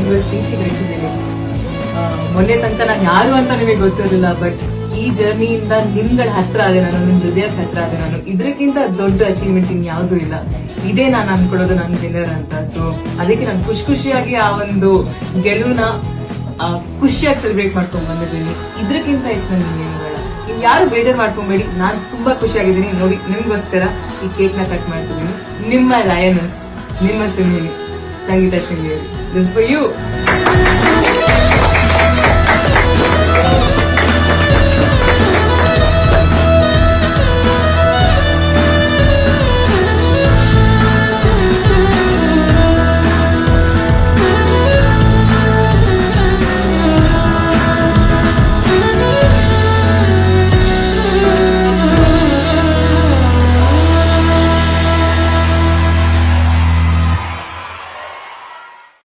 ಇವತ್ತು ಪ್ರೀತಿ ಬೆಳೆಸಿದ್ದೀನಿ. ಮೊನ್ನೆ ತನಕ ನಾನು ಯಾರು ಅಂತ ನಿಮಗೆ ಗೊತ್ತಿರಲಿಲ್ಲ, ಬಟ್ ಈ ಜರ್ನಿಯಿಂದ ನಿಮ್ಗಳ ಹತ್ರ ಆದೆ ನಾನು, ನಿಮ್ ಹೃದಯದ ಹತ್ರ ಆದೆ ನಾನು. ಇದಕ್ಕಿಂತ ದೊಡ್ಡ ಅಚೀವ್ಮೆಂಟ್ ಇನ್ ಯಾವ್ದು ಇಲ್ಲ. ಇದೇ ನಾನು ಅನ್ಕೊಳ್ಳೋದು ನನ್ನ ವಿನ್ನರ್ ಅಂತ. ಸೊ ಅದಕ್ಕೆ ನಾನು ಖುಷಿಯಾಗಿ ಆ ಒಂದು ಗೆಲುವನ್ನ ಖುಷಿಯಾಗಿ ಸೆಲೆಬ್ರೇಟ್ ಮಾಡ್ಕೊಂಡ್ ಬಂದಿದ್ದೀನಿ. ಇದಕ್ಕಿಂತ ಹೆಚ್ಚು ನನ್ಗೆ ಏನು ಬೇಡ. ನೀವು ಯಾರು ಬೇಜಾರು ಮಾಡ್ಕೊಂಬೇಡಿ, ನಾನು ತುಂಬಾ ಖುಷಿಯಾಗಿದ್ದೀನಿ. ನೋಡಿ, ನಿಮ್ಗೋಸ್ಕರ ಈ ಕೇಕ್ ನ ಕಟ್ ಮಾಡ್ತಿದ್ದೀನಿ. ನಿಮ್ಮ ಲಯನಸ್, ನಿಮ್ಮ ಸಿಂಹಿನಿ, Sangeetha Sringeri. This for you.